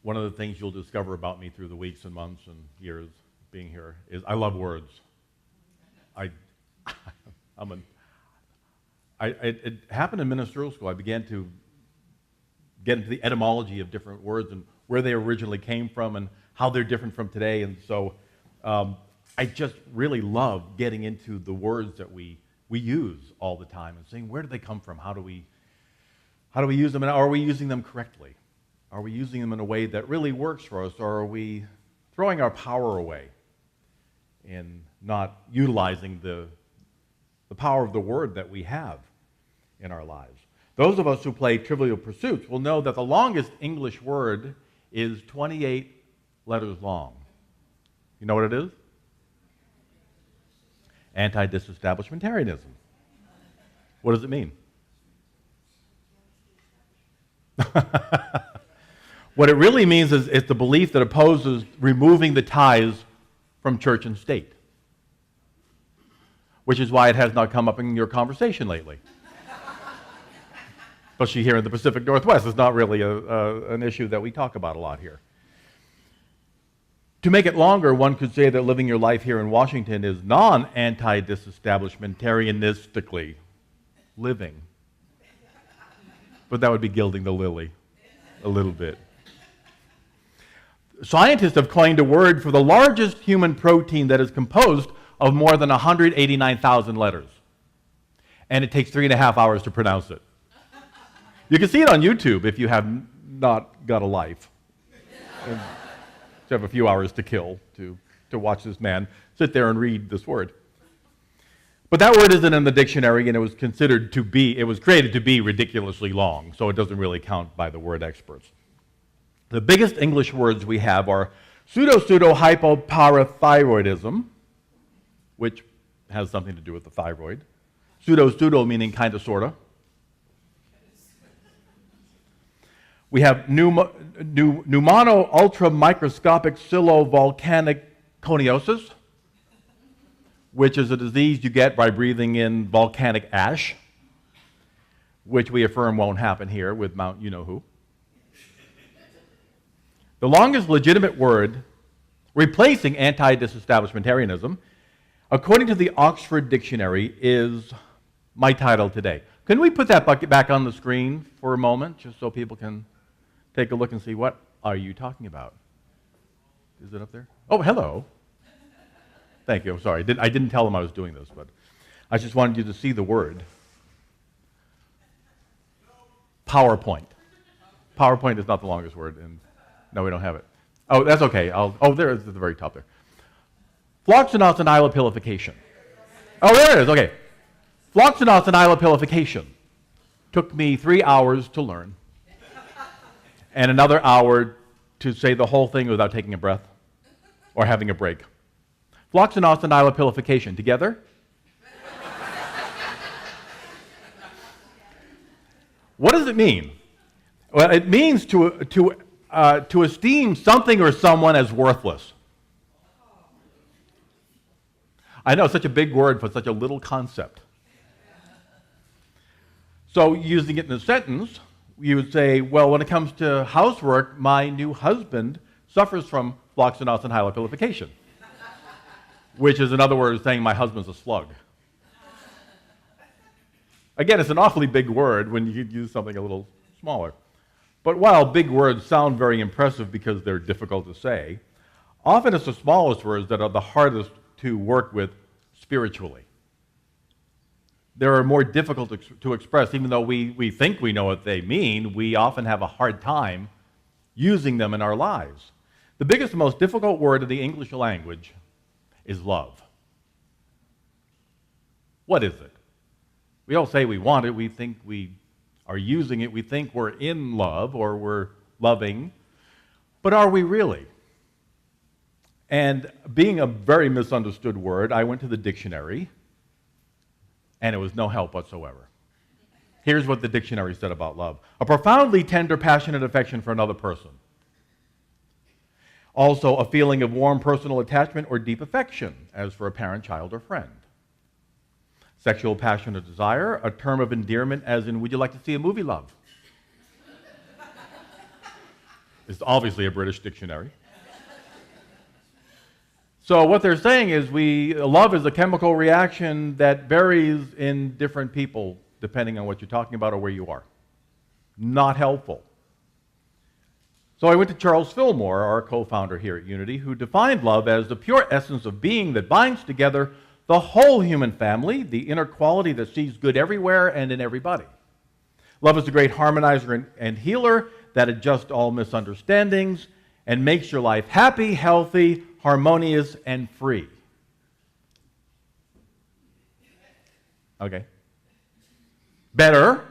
one of the things you'll discover about me through the weeks and months and years being here is I love words. It happened in ministerial school. I began to get into the etymology of different words and where they originally came from and how they're different from today. And so I just really love getting into the words that we use all the time and saying, where do they come from? How do we use them? And are we using them correctly? Are we using them in a way that really works for us? Or are we throwing our power away and not utilizing the power of the word that we have in our lives? Those of us who play Trivial Pursuits will know that the longest English word is 28 letters long. You know what it is? Anti-disestablishmentarianism. What does it mean? What it really means is it's the belief that opposes removing the ties from church and state, which is why it has not come up in your conversation lately. Especially here in the Pacific Northwest, it's not really an issue that we talk about a lot here. To make it longer, one could say that living your life here in Washington is non-anti-disestablishmentarianistically living. But that would be gilding the lily a little bit. Scientists have coined a word for the largest human protein that is composed of more than 189,000 letters. And it takes 3.5 hours to pronounce it. You can see it on YouTube if you have not got a life. And you have a few hours to kill to watch this man sit there and read this word. But that word isn't in the dictionary, and it was created to be ridiculously long, so it doesn't really count by the word experts. The biggest English words we have are pseudo-hypoparathyroidism, which has something to do with the thyroid. Pseudo meaning kind of, sort of. We have pneumono-ultramicroscopic syllovolcanic coniosis, which is a disease you get by breathing in volcanic ash, which we affirm won't happen here with Mount you-know-who. The longest legitimate word replacing anti-disestablishmentarianism, according to the Oxford Dictionary, is my title today. Can we put that bucket back on the screen for a moment, just so people can take a look and see what are you talking about? Is it up there? Oh, hello. Thank you. I'm sorry. I didn't tell them I was doing this, but I just wanted you to see the word. PowerPoint. PowerPoint is not the longest word, and no, we don't have it. Oh, that's okay. There it is at the very top there. Floccinaucinihilipilification. Oh, there it is. Okay. Floccinaucinihilipilification took me 3 hours to learn, and another hour to say the whole thing without taking a breath or having a break. Floccinaucinihilipilification. Together? What does it mean? Well, it means to esteem something or someone as worthless. I know, such a big word for such a little concept. So using it in a sentence, you would say, well, when it comes to housework, my new husband suffers from floccinaucinihilipilification, which is another word of saying my husband's a slug. Again, it's an awfully big word when you use something a little smaller. But while big words sound very impressive because they're difficult to say, often it's the smallest words that are the hardest to work with spiritually. They're more difficult to express. Even though we think we know what they mean, we often have a hard time using them in our lives. The biggest and most difficult word in the English language is love. What is it? We all say we want it, we think we are using it, we think we're in love or we're loving, but are we really? And being a very misunderstood word, I went to the dictionary, and it was no help whatsoever. Here's what the dictionary said about love: a profoundly tender, passionate affection for another person. Also, a feeling of warm personal attachment or deep affection, as for a parent, child, or friend. Sexual passion or desire, a term of endearment, as in, would you like to see a movie, love? It's obviously a British dictionary. So what they're saying is love is a chemical reaction that varies in different people depending on what you're talking about or where you are. Not helpful. So I went to Charles Fillmore, our co-founder here at Unity, who defined love as the pure essence of being that binds together the whole human family, the inner quality that sees good everywhere and in everybody. Love is a great harmonizer and healer that adjusts all misunderstandings and makes your life happy, healthy, harmonious, and free. Okay. Better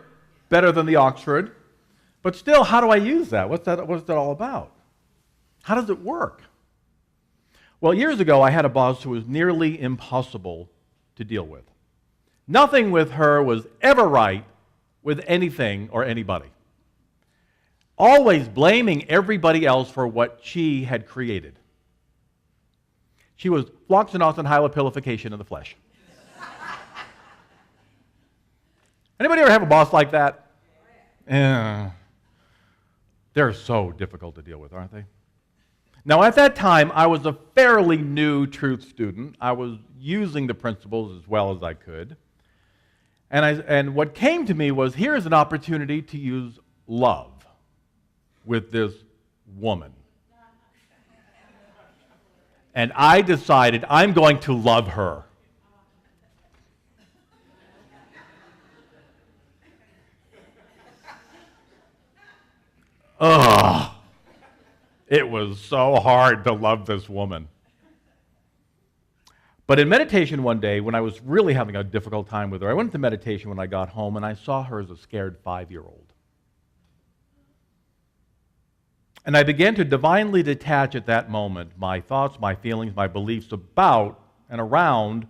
than the Oxford. But still, how do I use that? What's that all about? How does it work? Well, years ago, I had a boss who was nearly impossible to deal with. Nothing with her was ever right with anything or anybody. Always blaming everybody else for what she had created. She was Floccinaucinihilipilification in the flesh. Anybody ever have a boss like that? Yeah. They're so difficult to deal with, aren't they? Now, at that time, I was a fairly new truth student. I was using the principles as well as I could. And what came to me was, here's an opportunity to use love with this woman. And I decided I'm going to love her. Ugh. It was so hard to love this woman. But in meditation one day, when I was really having a difficult time with her, I went into meditation when I got home, and I saw her as a scared 5-year-old. And I began to divinely detach at that moment my thoughts, my feelings, my beliefs about and around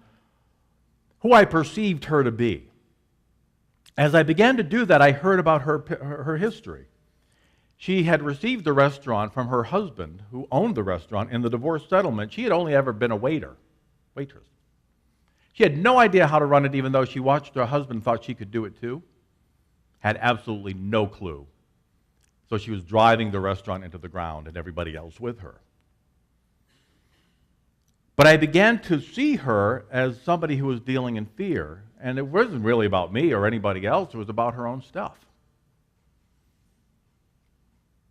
who I perceived her to be. As I began to do that, I heard about her history. She had received the restaurant from her husband, who owned the restaurant. In the divorce settlement, she had only ever been a waitress. She had no idea how to run it, even though she watched her husband, thought she could do it too. Had absolutely no clue. So she was driving the restaurant into the ground and everybody else with her. But I began to see her as somebody who was dealing in fear. And it wasn't really about me or anybody else. It was about her own stuff.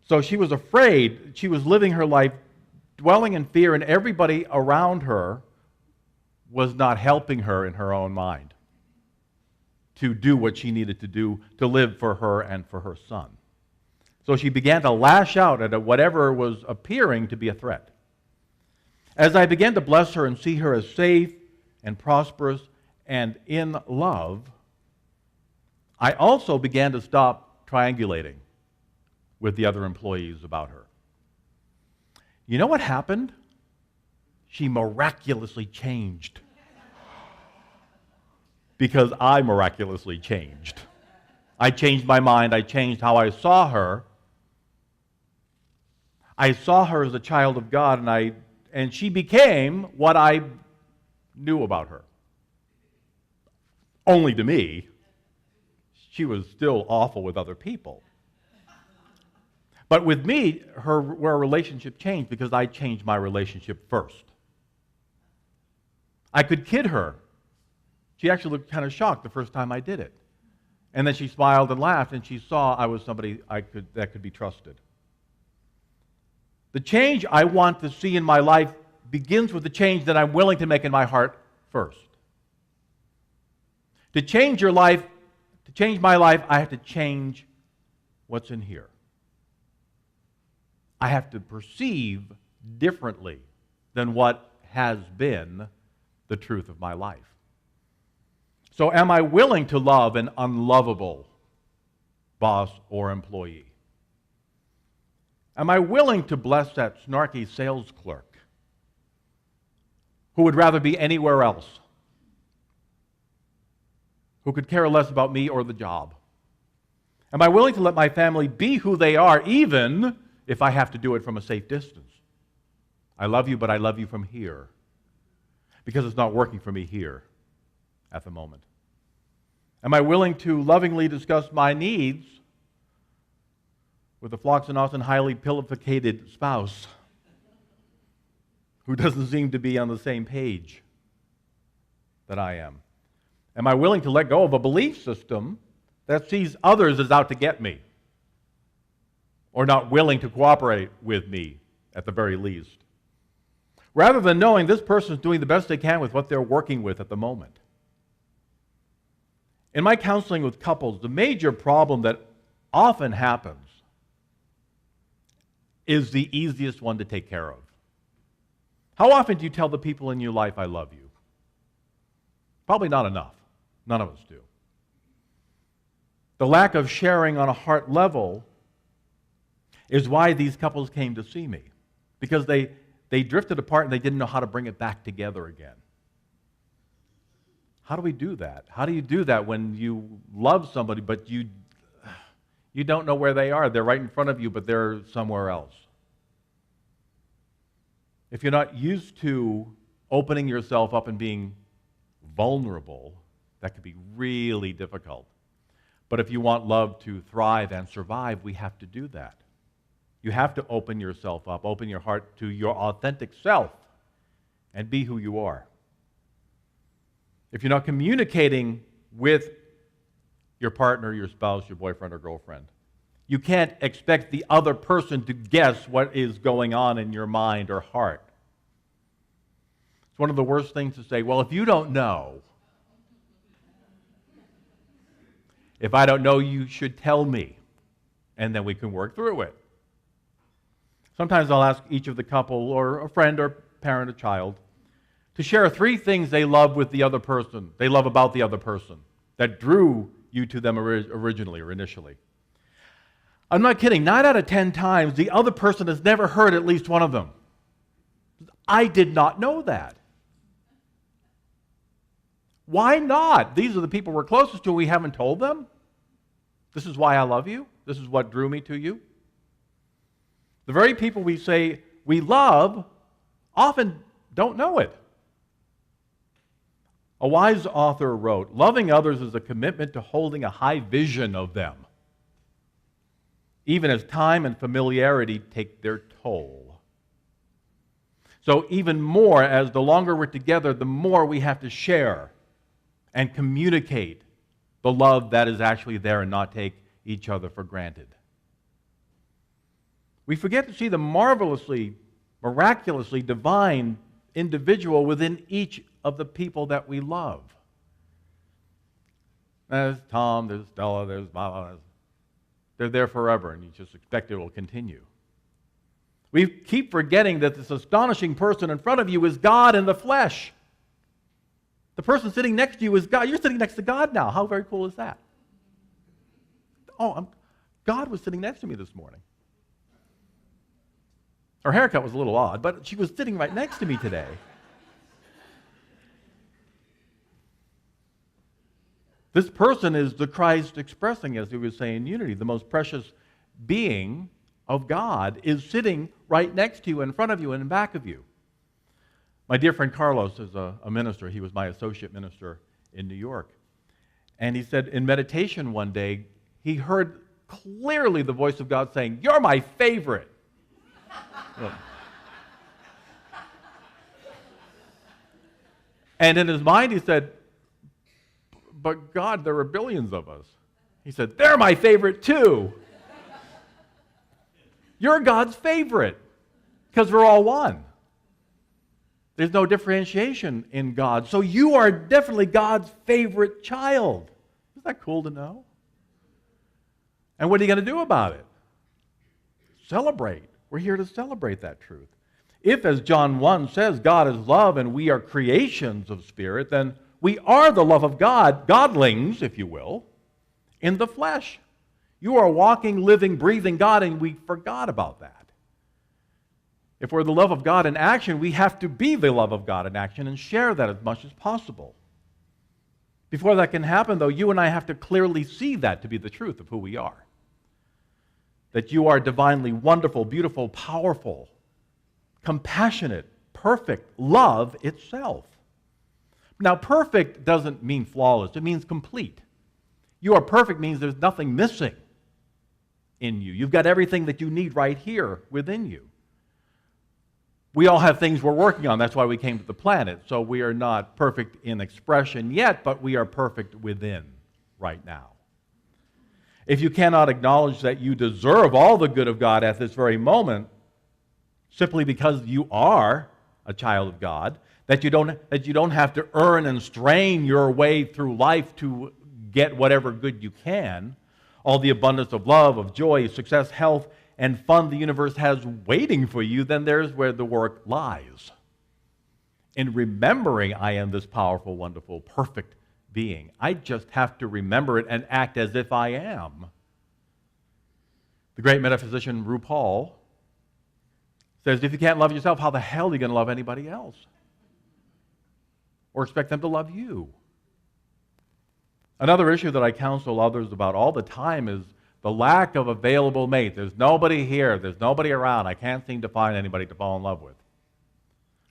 So she was afraid. She was living her life dwelling in fear, and everybody around her was not helping her in her own mind to do what she needed to do to live for her and for her son. So she began to lash out at whatever was appearing to be a threat. As I began to bless her and see her as safe and prosperous and in love, I also began to stop triangulating with the other employees about her. You know what happened? She miraculously changed. Because I miraculously changed. I changed my mind. I changed how I saw her. I saw her as a child of God, and she became what I knew about her. Only to me. She was still awful with other people. But with me, our relationship changed because I changed my relationship first. I could kid her. She actually looked kind of shocked the first time I did it. And then she smiled and laughed, and she saw I was somebody that could be trusted. The change I want to see in my life begins with the change that I'm willing to make in my heart first. To change your life, to change my life, I have to change what's in here. I have to perceive differently than what has been the truth of my life. So am I willing to love an unlovable boss or employee? Am I willing to bless that snarky sales clerk who would rather be anywhere else, who could care less about me or the job? Am I willing to let my family be who they are, even if I have to do it from a safe distance? I love you, but I love you from here because it's not working for me here at the moment. Am I willing to lovingly discuss my needs with a Floccinaucinihilipilificated spouse who doesn't seem to be on the same page that I am? Am I willing to let go of a belief system that sees others as out to get me, or not willing to cooperate with me at the very least, rather than knowing this person is doing the best they can with what they're working with at the moment? In my counseling with couples, the major problem that often happens is the easiest one to take care of. How often do you tell the people in your life, I love you? Probably not enough. None of us do. The lack of sharing on a heart level is why these couples came to see me, because they drifted apart and they didn't know how to bring it back together again. How do we do that? How do you do that when you love somebody but you don't know where they are? They're right in front of you, but they're somewhere else. If you're not used to opening yourself up and being vulnerable, that could be really difficult. But if you want love to thrive and survive, we have to do that. You have to open yourself up, open your heart to your authentic self, and be who you are. If you're not communicating with your partner, your spouse, your boyfriend or girlfriend, you can't expect the other person to guess what is going on in your mind or heart. It's one of the worst things to say, well, if you don't know, if I don't know, you should tell me, and then we can work through it. Sometimes I'll ask each of the couple, or a friend or parent, a child, to share 3 things they love with the other person, they love about the other person, that drew you to them originally or initially. I'm not kidding. 9 out of 10 times, the other person has never heard at least one of them. I did not know that. Why not? These are the people we're closest to. We haven't told them. This is why I love you. This is what drew me to you. The very people we say we love often don't know it. A wise author wrote, loving others is a commitment to holding a high vision of them, even as time and familiarity take their toll. So even more, as the longer we're together, the more we have to share and communicate the love that is actually there and not take each other for granted. We forget to see the marvelously, miraculously divine individual within each of the people that we love. There's Tom, there's Stella, there's Mama. They're there forever, and you just expect it will continue. We keep forgetting that this astonishing person in front of you is God in the flesh. The person sitting next to you is God. You're sitting next to God now. How very cool is that? God was sitting next to me this morning. Her haircut was a little odd, but she was sitting right next to me today. This person is the Christ expressing, as we would say in unity. The most precious being of God is sitting right next to you, in front of you, and in back of you. My dear friend Carlos is a minister. He was my associate minister in New York. And he said in meditation one day, he heard clearly the voice of God saying, "You're my favorite." And in his mind he said, "But God, there are billions of us." He said, "They're my favorite too." You're God's favorite because we're all one. There's no differentiation in God. So you are definitely God's favorite child. Isn't that cool to know? And what are you going to do about it? Celebrate. We're here to celebrate that truth. If, as John 1 says, God is love and we are creations of spirit, then we are the love of God, godlings, if you will, in the flesh. You are walking, living, breathing God, and we forgot about that. If we're the love of God in action, we have to be the love of God in action and share that as much as possible. Before that can happen, though, you and I have to clearly see that to be the truth of who we are. That you are divinely wonderful, beautiful, powerful, compassionate, perfect, love itself. Now, perfect doesn't mean flawless. It means complete. You are perfect means there's nothing missing. in you. You've got everything that you need right here within you. We all have things we're working on. That's why we came to the planet. So we are not perfect in expression yet, but we are perfect within right now. If you cannot acknowledge that you deserve all the good of God at this very moment, simply because you are a child of God, that you don't have to earn and strain your way through life to get whatever good you can, all the abundance of love, of joy, success, health, and fun the universe has waiting for you, then there's where the work lies. In remembering I am this powerful, wonderful, perfect being. I just have to remember it and act as if I am. The great metaphysician RuPaul says, if you can't love yourself, how the hell are you going to love anybody else? Or expect them to love you? Another issue that I counsel others about all the time is the lack of available mate. There's nobody here. There's nobody around. I can't seem to find anybody to fall in love with.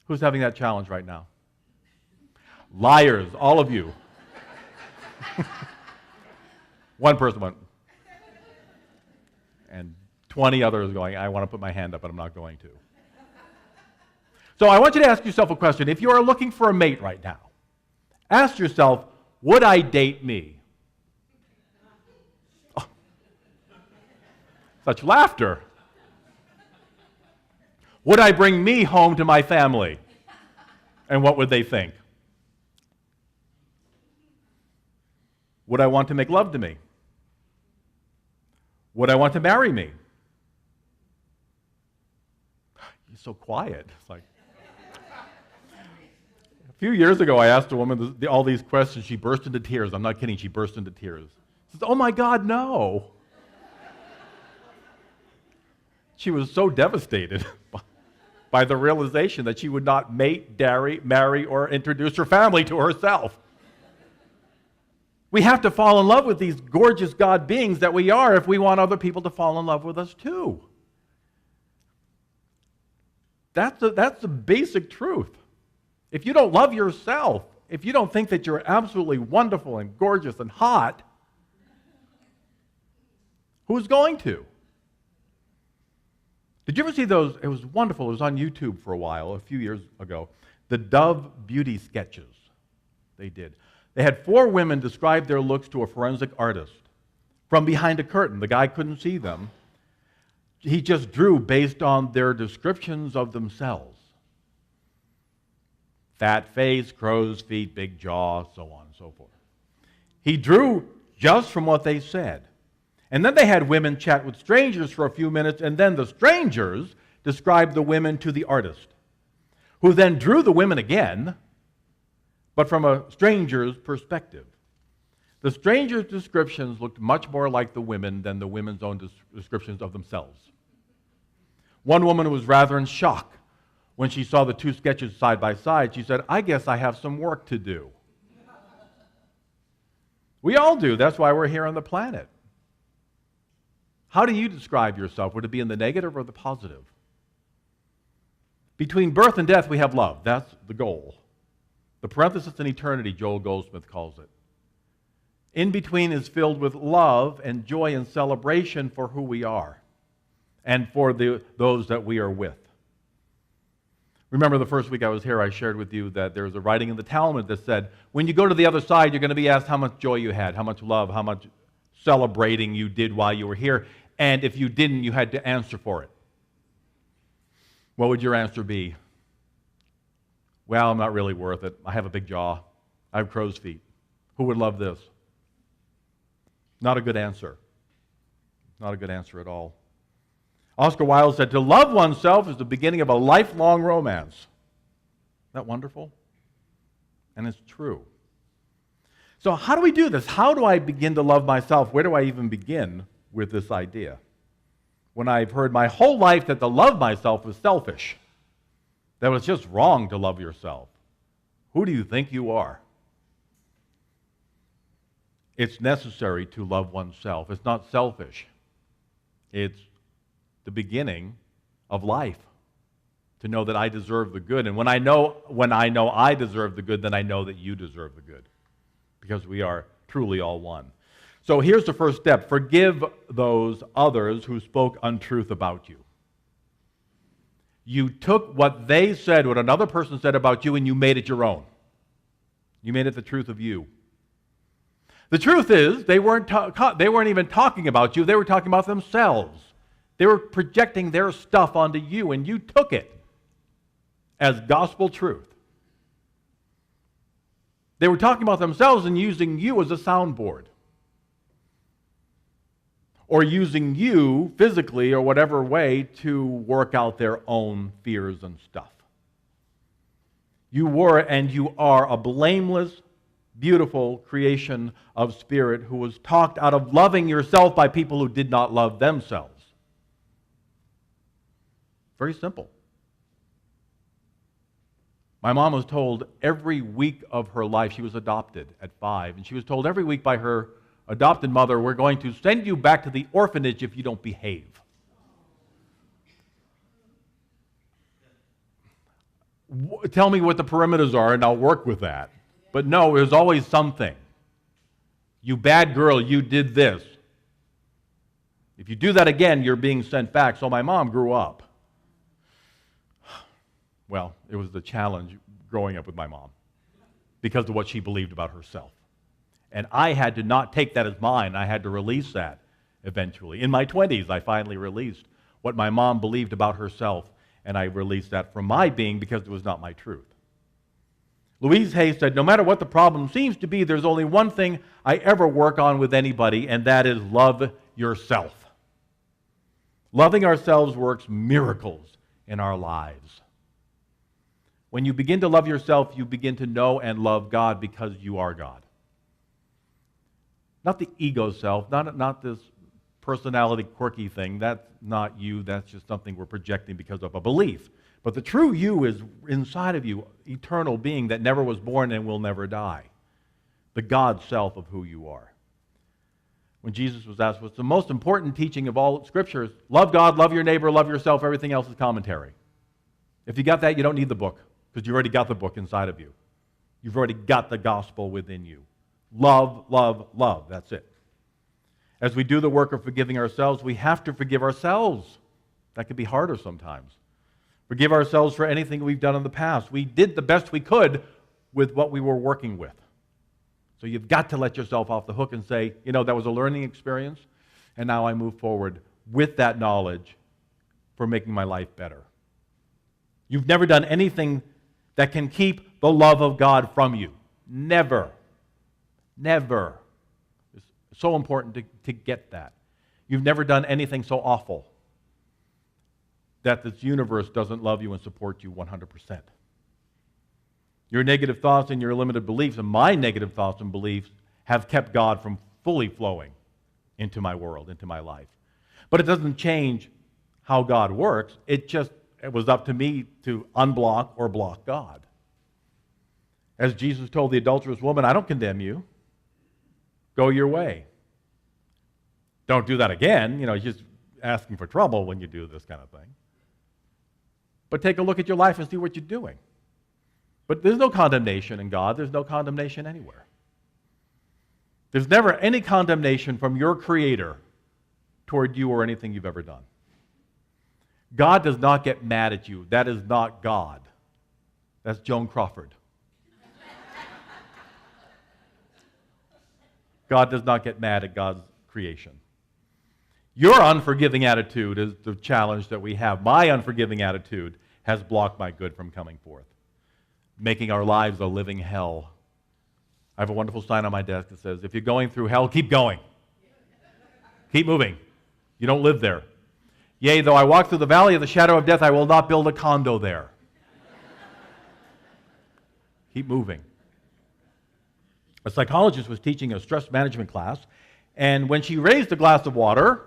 Who's having that challenge right now? Liars, all of you. One person went, and 20 others going, I want to put my hand up, but I'm not going to. So I want you to ask yourself a question. If you are looking for a mate right now, ask yourself, would I date me? Oh. Such laughter. Would I bring me home to my family? And what would they think? Would I want to make love to me? Would I want to marry me? You're so quiet. It's like a few years ago, I asked a woman all these questions. She burst into tears. I'm not kidding. She burst into tears. She says, "Oh my God, no!" She was so devastated by the realization that she would not mate, marry, or introduce her family to herself. We have to fall in love with these gorgeous God beings that we are if we want other people to fall in love with us too. That's the basic truth. If you don't love yourself, if you don't think that you're absolutely wonderful and gorgeous and hot, who's going to? Did you ever see those? It was wonderful. It was on YouTube for a while, a few years ago. The Dove beauty sketches they did. They had 4 women describe their looks to a forensic artist from behind a curtain. The guy couldn't see them. He just drew based on their descriptions of themselves. Fat face, crow's feet, big jaw, so on and so forth. He drew just from what they said. And then they had women chat with strangers for a few minutes, and then the strangers described the women to the artist, who then drew the women again, but from a stranger's perspective. The stranger's descriptions looked much more like the women than the women's own descriptions of themselves. One woman was rather in shock when she saw the 2 sketches side by side. She said, "I guess I have some work to do." We all do. That's why we're here on the planet. How do you describe yourself? Would it be in the negative or the positive? Between birth and death, we have love. That's the goal. The parenthesis in eternity, Joel Goldsmith calls it. In between is filled with love and joy and celebration for who we are and for those that we are with. Remember the first week I was here, I shared with you that there's a writing in the Talmud that said, when you go to the other side, you're going to be asked how much joy you had, how much love, how much celebrating you did while you were here, and if you didn't, you had to answer for it. What would your answer be? Well, I'm not really worth it. I have a big jaw. I have crow's feet. Who would love this? Not a good answer. Not a good answer at all. Oscar Wilde said, to love oneself is the beginning of a lifelong romance. Isn't that wonderful? And it's true. So how do we do this? How do I begin to love myself? Where do I even begin with this idea? When I've heard my whole life that to love myself is selfish, that it's just wrong to love yourself. Who do you think you are? It's necessary to love oneself. It's not selfish. It's the beginning of life, to know that I deserve the good. And when I know I deserve the good, then I know that you deserve the good, because we are truly all one. So here's the first step. Forgive those others who spoke untruth about you. You took what they said, what another person said about you, and you made it your own. You made it the truth of you. The truth is, they weren't even talking about you. They were talking about themselves. They were projecting their stuff onto you, and you took it as gospel truth. They were talking about themselves and using you as a soundboard, or using you physically or whatever way to work out their own fears and stuff. You were and you are a blameless, beautiful creation of spirit who was talked out of loving yourself by people who did not love themselves. Very simple. My mom was told every week of her life, she was adopted at 5, and she was told every week by her adopted mother, we're going to send you back to the orphanage if you don't behave. Tell me what the perimeters are and I'll work with that. But no, there's always something. You bad girl, you did this. If you do that again, you're being sent back. So my mom grew up. Well, it was the challenge growing up with my mom because of what she believed about herself. And I had to not take that as mine. I had to release that eventually. In my 20s, I finally released what my mom believed about herself, and I released that from my being because it was not my truth. Louise Hay said, no matter what the problem seems to be, there's only one thing I ever work on with anybody, and that is love yourself. Loving ourselves works miracles in our lives. When you begin to love yourself, you begin to know and love God because you are God. Not the ego self, not this personality quirky thing. That's not you. That's just something we're projecting because of a belief. But the true you is inside of you, eternal being that never was born and will never die. The God self of who you are. When Jesus was asked, what's the most important teaching of all Scriptures? Love God, love your neighbor, love yourself. Everything else is commentary. If you got that, you don't need the book because you already got the book inside of you. You've already got the gospel within you. Love, love, love. That's it. As we do the work of forgiving ourselves, we have to forgive ourselves. That can be harder sometimes. Forgive ourselves for anything we've done in the past. We did the best we could with what we were working with. So you've got to let yourself off the hook and say, that was a learning experience, and now I move forward with that knowledge for making my life better. You've never done anything that can keep the love of God from you. Never. Never. It's so important to get that. You've never done anything so awful that this universe doesn't love you and support you 100%. Your negative thoughts and your limited beliefs and my negative thoughts and beliefs have kept God from fully flowing into my world, into my life. But it doesn't change how God works. It was up to me to unblock or block God. As Jesus told the adulterous woman, I don't condemn you. Go your way. Don't do that again. You're just asking for trouble when you do this kind of thing. But take a look at your life and see what you're doing. But there's no condemnation in God. There's no condemnation anywhere. There's never any condemnation from your Creator toward you or anything you've ever done. God does not get mad at you. That is not God. That's Joan Crawford. God does not get mad at God's creation. Your unforgiving attitude is the challenge that we have. My unforgiving attitude has blocked my good from coming forth, making our lives a living hell. I have a wonderful sign on my desk that says, if you're going through hell, keep going. Keep moving. You don't live there. Yea, though I walk through the valley of the shadow of death, I will not build a condo there. Keep moving. A psychologist was teaching a stress management class, and when she raised a glass of water,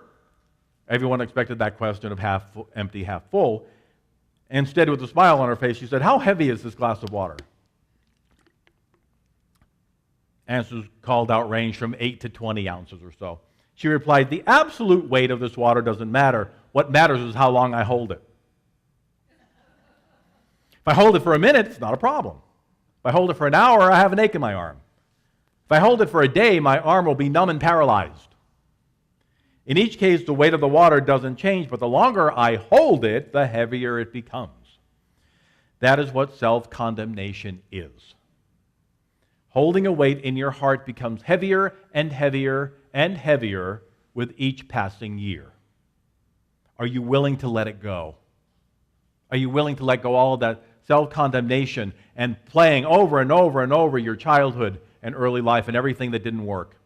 everyone expected that question of half empty, half full. Instead, with a smile on her face, she said, how heavy is this glass of water? Answers called out ranged from 8 to 20 ounces or so. She replied, the absolute weight of this water doesn't matter. What matters is how long I hold it. If I hold it for a minute, it's not a problem. If I hold it for an hour, I have an ache in my arm. If I hold it for a day, my arm will be numb and paralyzed. In each case, the weight of the water doesn't change, but the longer I hold it, the heavier it becomes. That is what self-condemnation is. Holding a weight in your heart becomes heavier and heavier and heavier with each passing year. Are you willing to let it go? Are you willing to let go all of that self-condemnation and playing over and over and over your childhood and early life and everything that didn't work?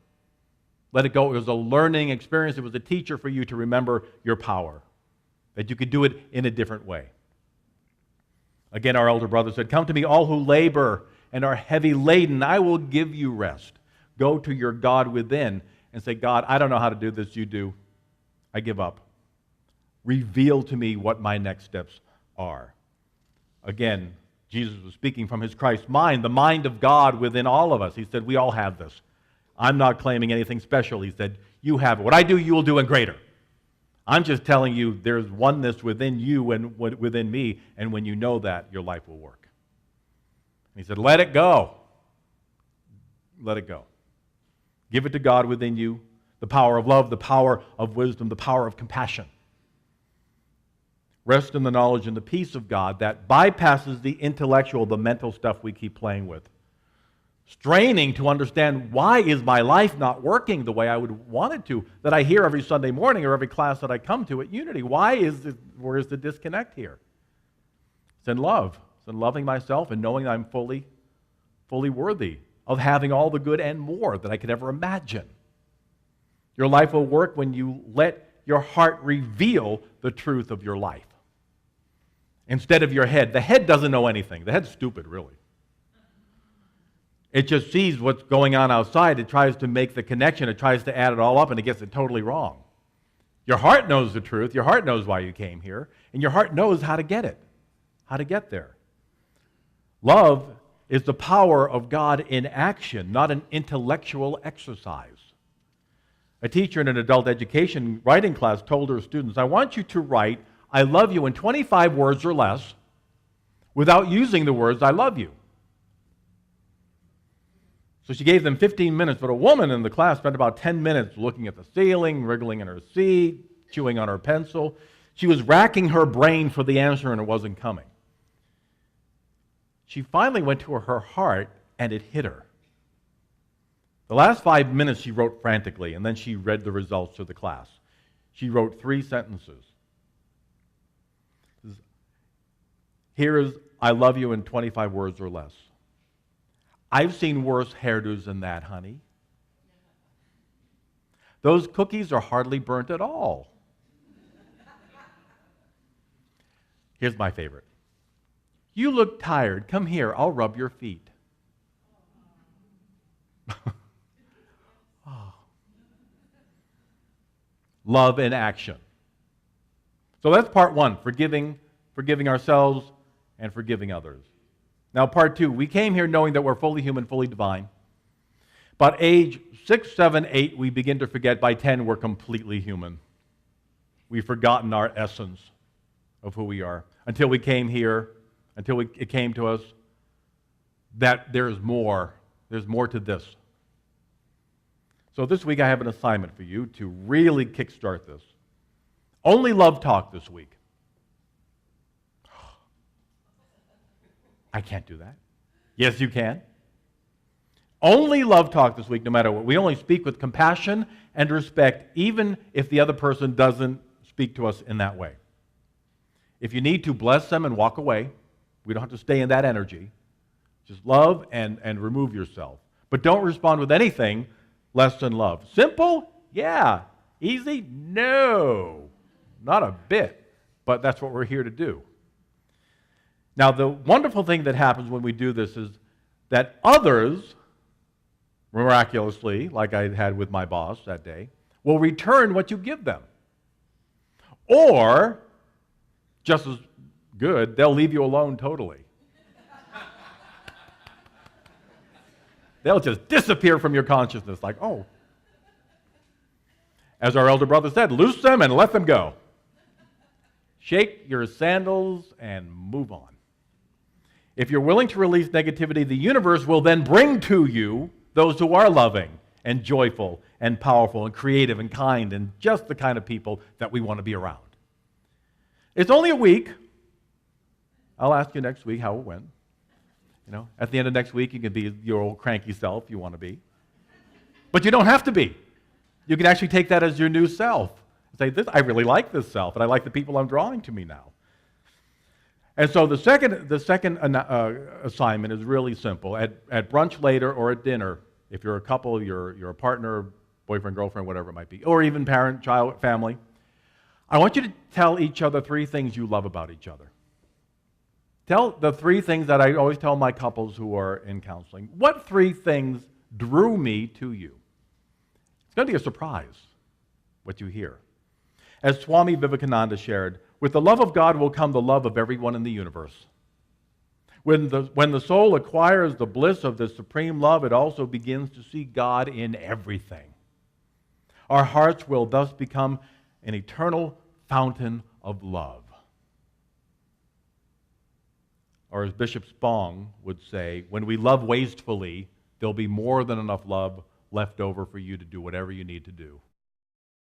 Let it go. It was a learning experience. It was a teacher for you to remember your power, that you could do it in a different way. Again, our elder brother said, "Come to me, all who labor and are heavy laden. I will give you rest." Go to your God within and say, "God, I don't know how to do this. You do. I give up. Reveal to me what my next steps are." Again, Jesus was speaking from his Christ mind, the mind of God within all of us. He said, we all have this. I'm not claiming anything special. He said, you have it. What I do, you will do and greater. I'm just telling you there's oneness within you and within me, and when you know that, your life will work. And he said, let it go. Let it go. Give it to God within you, the power of love, the power of wisdom, the power of compassion. Rest in the knowledge and the peace of God that bypasses the intellectual, the mental stuff we keep playing with. Straining to understand, why is my life not working the way I would want it to, that I hear every Sunday morning or every class that I come to at Unity? Where is the disconnect here? It's in love. It's in loving myself and knowing I'm fully worthy of having all the good and more that I could ever imagine. Your life will work when you let your heart reveal the truth of your life instead of your head. The head doesn't know anything. The head's stupid, really. It just sees what's going on outside. It tries to make the connection. It tries to add it all up, and it gets it totally wrong. Your heart knows the truth. Your heart knows why you came here, and your heart knows how to get it, how to get there. Love is the power of God in action, not an intellectual exercise. A teacher in an adult education writing class told her students, I want you to write, I love you in 25 words or less without using the words, I love you. So she gave them 15 minutes, but a woman in the class spent about 10 minutes looking at the ceiling, wriggling in her seat, chewing on her pencil. She was racking her brain for the answer, and it wasn't coming. She finally went to her heart, and it hit her. The last 5 minutes she wrote frantically, and then she read the results to the class. She wrote 3 sentences. Here is, I love you in 25 words or less. I've seen worse hairdos than that, honey. Those cookies are hardly burnt at all. Here's my favorite. You look tired. Come here. I'll rub your feet. Oh. Love in action. So that's part 1, forgiving ourselves and forgiving others. Now, part 2, we came here knowing that we're fully human, fully divine. But age 6, 7, 8, we begin to forget. By 10, we're completely human. We've forgotten our essence of who we are. Until we came here, it came to us that there's more. There's more to this. So this week I have an assignment for you to really kickstart this. Only love talk this week. I can't do that. Yes, you can. Only love talk this week, no matter what. We only speak with compassion and respect, even if the other person doesn't speak to us in that way. If you need to, bless them and walk away. We don't have to stay in that energy. Just love and remove yourself. But don't respond with anything less than love. Simple? Yeah. Easy? No. Not a bit. But that's what we're here to do. Now, the wonderful thing that happens when we do this is that others, miraculously, like I had with my boss that day, will return what you give them. Or, just as good, they'll leave you alone totally. They'll just disappear from your consciousness like, oh. As our elder brother said, loose them and let them go. Shake your sandals and move on. If you're willing to release negativity, the universe will then bring to you those who are loving and joyful and powerful and creative and kind and just the kind of people that we want to be around. It's only a week. I'll ask you next week how it went. At the end of next week, you can be your old cranky self you want to be. But you don't have to be. You can actually take that as your new self. Say, I really like this self, and I like the people I'm drawing to me now. And so the second assignment is really simple. At brunch later or at dinner, if you're a couple, you're a partner, boyfriend, girlfriend, whatever it might be, or even parent, child, family, I want you to tell each other 3 things you love about each other. Tell the 3 things that I always tell my couples who are in counseling. What 3 things drew me to you? It's going to be a surprise what you hear. As Swami Vivekananda shared, with the love of God will come the love of everyone in the universe. When the soul acquires the bliss of this supreme love, it also begins to see God in everything. Our hearts will thus become an eternal fountain of love. Or as Bishop Spong would say, when we love wastefully, there'll be more than enough love left over for you to do whatever you need to do.